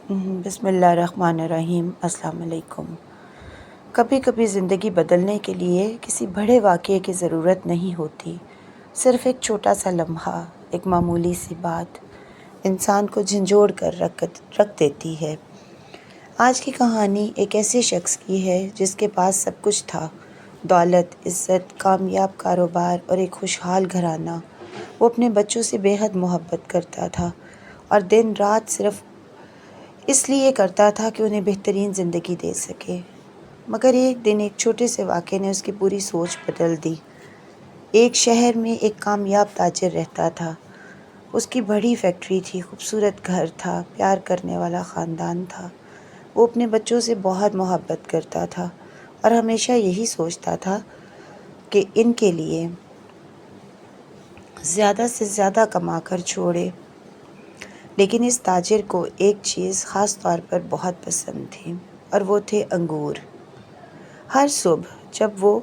بسم اللہ الرحمن الرحیم۔ السلام علیکم۔ کبھی کبھی زندگی بدلنے کے لیے کسی بڑے واقعے کی ضرورت نہیں ہوتی، صرف ایک چھوٹا سا لمحہ، ایک معمولی سی بات انسان کو جھنجھوڑ کر رکھ دیتی ہے۔ آج کی کہانی ایک ایسے شخص کی ہے جس کے پاس سب کچھ تھا، دولت، عزت، کامیاب کاروبار اور ایک خوشحال گھرانہ۔ وہ اپنے بچوں سے بے حد محبت کرتا تھا اور دن رات صرف اس لیے کرتا تھا کہ انہیں بہترین زندگی دے سکے۔ مگر ایک دن ایک چھوٹے سے واقعے نے اس کی پوری سوچ بدل دی۔ ایک شہر میں ایک کامیاب تاجر رہتا تھا۔ اس کی بڑی فیکٹری تھی، خوبصورت گھر تھا، پیار کرنے والا خاندان تھا۔ وہ اپنے بچوں سے بہت محبت کرتا تھا اور ہمیشہ یہی سوچتا تھا کہ ان کے لیے زیادہ سے زیادہ کما کر چھوڑے۔ لیکن اس تاجر کو ایک چیز خاص طور پر بہت پسند تھی اور وہ تھے انگور۔ ہر صبح جب وہ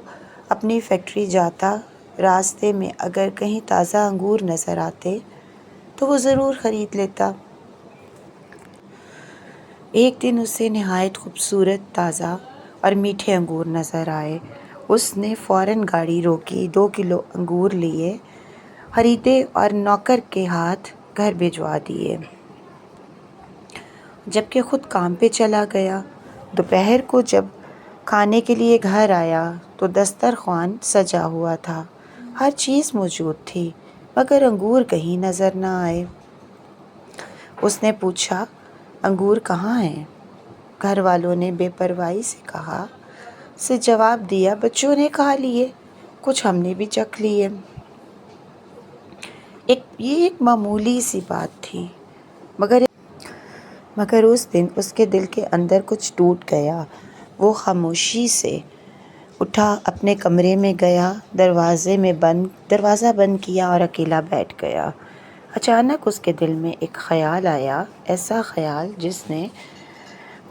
اپنی فیکٹری جاتا، راستے میں اگر کہیں تازہ انگور نظر آتے تو وہ ضرور خرید لیتا۔ ایک دن اسے نہایت خوبصورت، تازہ اور میٹھے انگور نظر آئے۔ اس نے فوراً گاڑی روکی، 2 کلو انگور لیے، خریدے اور نوکر کے ہاتھ گھر بھجوا دیے، جبکہ خود کام پہ چلا گیا۔ دوپہر کو جب کھانے کے لیے گھر آیا تو دسترخوان سجا ہوا تھا، ہر چیز موجود تھی، مگر انگور کہیں نظر نہ آئے۔ اس نے پوچھا، انگور کہاں ہیں؟ گھر والوں نے بے پرواہی سے جواب دیا، بچوں نے کھا لیے، کچھ ہم نے بھی چکھ لیے۔ یہ ایک معمولی سی بات تھی، مگر اس دن اس کے دل کے اندر کچھ ٹوٹ گیا۔ وہ خاموشی سے اٹھا، اپنے کمرے میں گیا، دروازہ بند کیا اور اکیلا بیٹھ گیا۔ اچانک اس کے دل میں ایک خیال آیا، ایسا خیال جس نے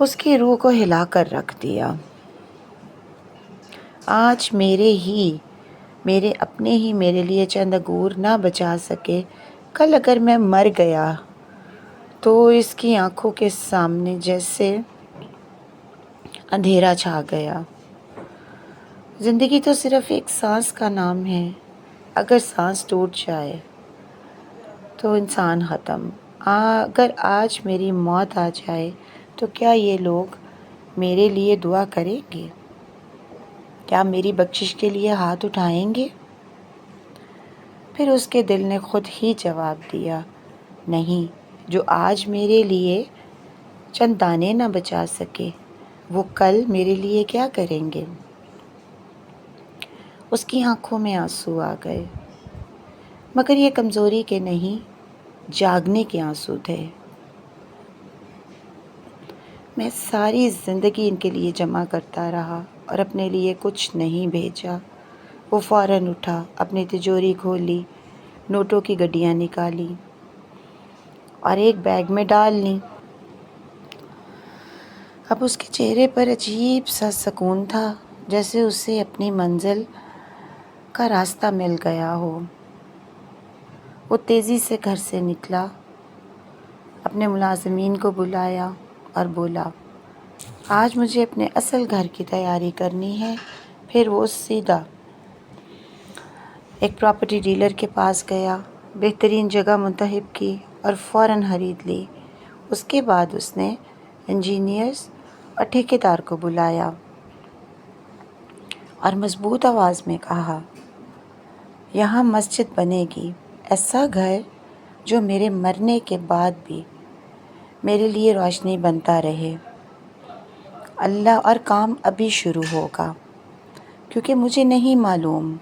اس کی روح کو ہلا کر رکھ دیا۔ آج میرے اپنے ہی میرے لیے چند انگور نہ بچا سکے، کل اگر میں مر گیا تو اس کی آنکھوں کے سامنے جیسے اندھیرا چھا گیا۔ زندگی تو صرف ایک سانس کا نام ہے، اگر سانس ٹوٹ جائے تو انسان ختم۔ اگر آج میری موت آ جائے تو کیا یہ لوگ میرے لیے دعا کریں گے؟ کیا میری بخشش کے لیے ہاتھ اٹھائیں گے؟ پھر اس کے دل نے خود ہی جواب دیا، نہیں، جو آج میرے لیے چند دانے نہ بچا سکے، وہ کل میرے لیے کیا کریں گے؟ اس کی آنکھوں میں آنسو آ گئے، مگر یہ کمزوری کے نہیں، جاگنے کے آنسو تھے۔ میں ساری زندگی ان کے لیے جمع کرتا رہا اور اپنے لیے کچھ نہیں بھیجا۔ وہ فوراً اٹھا، اپنی تجوری کھولی، نوٹوں کی گڈیاں نکالی اور ایک بیگ میں ڈال لیں۔ اب اس کے چہرے پر عجیب سا سکون تھا، جیسے اسے اپنی منزل کا راستہ مل گیا ہو۔ وہ تیزی سے گھر سے نکلا، اپنے ملازمین کو بلایا اور بولا، آج مجھے اپنے اصل گھر کی تیاری کرنی ہے۔ پھر وہ سیدھا ایک پراپرٹی ڈیلر کے پاس گیا، بہترین جگہ منتخب کی اور فوراً خرید لی۔ اس کے بعد اس نے انجینئرز اور ٹھیکیدار کو بلایا اور مضبوط آواز میں کہا، یہاں مسجد بنے گی، ایسا گھر جو میرے مرنے کے بعد بھی میرے لیے روشنی بنتا رہے۔ اللہ، اور کام ابھی شروع ہوگا، کیونکہ مجھے نہیں معلوم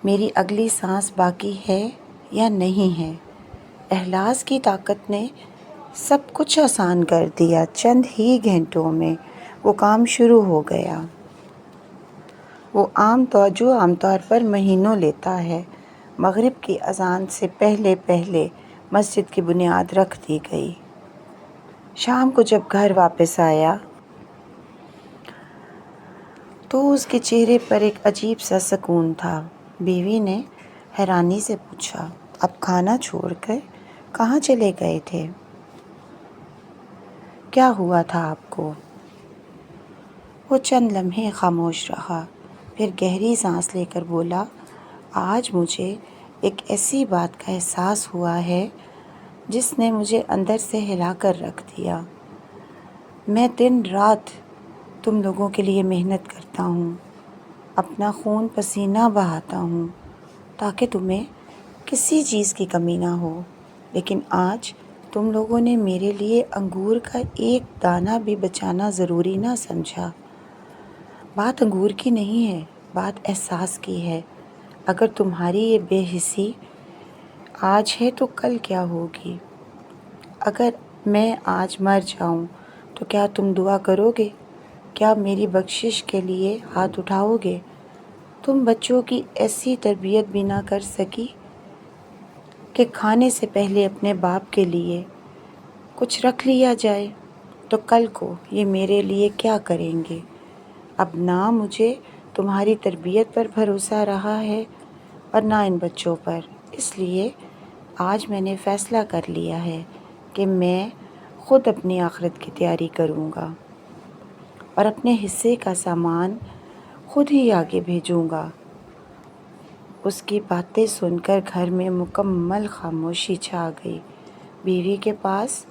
میری اگلی سانس باقی ہے یا نہیں ہے۔ اخلاص کی طاقت نے سب کچھ آسان کر دیا۔ چند ہی گھنٹوں میں وہ کام شروع ہو گیا، جو عام طور پر مہینوں لیتا ہے۔ مغرب کی اذان سے پہلے مسجد کی بنیاد رکھ دی گئی۔ شام کو جب گھر واپس آیا تو اس کے چہرے پر ایک عجیب سا سکون تھا۔ بیوی نے حیرانی سے پوچھا، اب کھانا چھوڑ کر کہاں چلے گئے تھے؟ کیا ہوا تھا آپ کو؟ وہ چند لمحے خاموش رہا، پھر گہری سانس لے کر بولا، آج مجھے ایک ایسی بات کا احساس ہوا ہے جس نے مجھے اندر سے ہلا کر رکھ دیا۔ میں دن رات تم لوگوں کے لیے محنت کرتا ہوں، اپنا خون پسینہ بہاتا ہوں تاکہ تمہیں کسی چیز کی کمی نہ ہو، لیکن آج تم لوگوں نے میرے لیے انگور کا ایک دانہ بھی بچانا ضروری نہ سمجھا۔ بات انگور کی نہیں ہے، بات احساس کی ہے۔ اگر تمہاری یہ بے حسی آج ہے تو کل کیا ہوگی؟ اگر میں آج مر جاؤں تو کیا تم دعا کرو گے؟ کیا میری بخشش کے لیے ہاتھ اٹھاؤ گے؟ تم بچوں کی ایسی تربیت بھی نہ کر سکی کہ کھانے سے پہلے اپنے باپ کے لیے کچھ رکھ لیا جائے، تو کل کو یہ میرے لیے کیا کریں گے؟ اب نہ مجھے تمہاری تربیت پر بھروسہ رہا ہے اور نہ ان بچوں پر، اس لیے آج میں نے فیصلہ کر لیا ہے کہ میں خود اپنی آخرت کی تیاری کروں گا اور اپنے حصے کا سامان خود ہی آگے بھیجوں گا۔ اس کی باتیں سن کر گھر میں مکمل خاموشی چھا گئی۔ بیوی کے پاس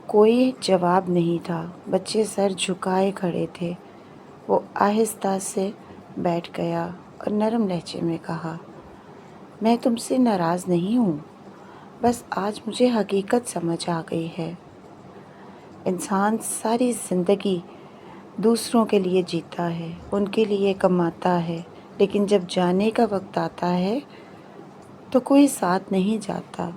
کوئی جواب نہیں تھا، بچے سر جھکائے کھڑے تھے۔ وہ آہستہ سے بیٹھ گیا اور نرم لہجے میں کہا، میں تم سے ناراض نہیں ہوں، بس آج مجھے حقیقت سمجھ آ گئی ہے۔ انسان ساری زندگی دوسروں کے لیے جیتا ہے، ان کے لیے کماتا ہے، لیکن جب جانے کا وقت آتا ہے تو کوئی ساتھ نہیں جاتا۔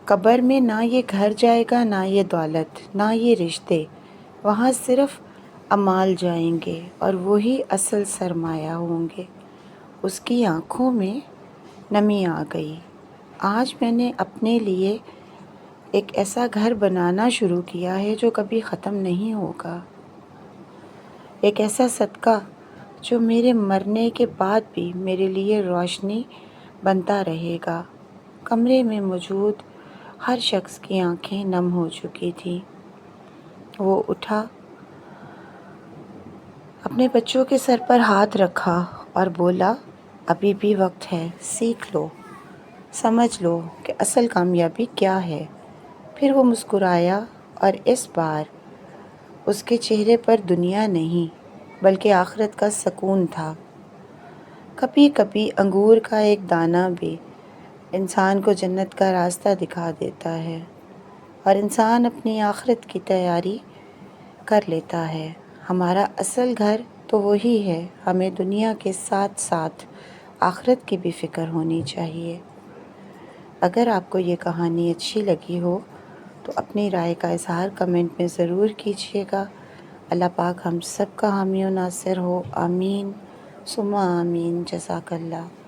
قبر میں نہ یہ گھر جائے گا، نہ یہ دولت، نہ یہ رشتے، وہاں صرف اعمال جائیں گے اور وہی اصل سرمایہ ہوں گے۔ اس کی آنکھوں میں نمی آ گئی۔ آج میں نے اپنے لیے ایک ایسا گھر بنانا شروع کیا ہے جو کبھی ختم نہیں ہوگا، ایک ایسا صدقہ جو میرے مرنے کے بعد بھی میرے لیے روشنی بنتا رہے گا۔ کمرے میں موجود ہر شخص کی آنکھیں نم ہو چکی تھیں۔ وہ اٹھا، اپنے بچوں کے سر پر ہاتھ رکھا اور بولا، ابھی بھی وقت ہے، سیکھ لو، سمجھ لو کہ اصل کامیابی کیا ہے۔ پھر وہ مسکرایا اور اس بار اس کے چہرے پر دنیا نہیں بلکہ آخرت کا سکون تھا۔ کبھی کبھی انگور کا ایک دانہ بھی انسان کو جنت کا راستہ دکھا دیتا ہے اور انسان اپنی آخرت کی تیاری کر لیتا ہے۔ ہمارا اصل گھر تو وہی ہے، ہمیں دنیا کے ساتھ ساتھ آخرت کی بھی فکر ہونی چاہیے۔ اگر آپ کو یہ کہانی اچھی لگی ہو تو اپنی رائے کا اظہار کمنٹ میں ضرور کیجیے گا۔ اللہ پاک ہم سب کا حامی و ناصر ہو، آمین ثم آمین، جزاک اللہ۔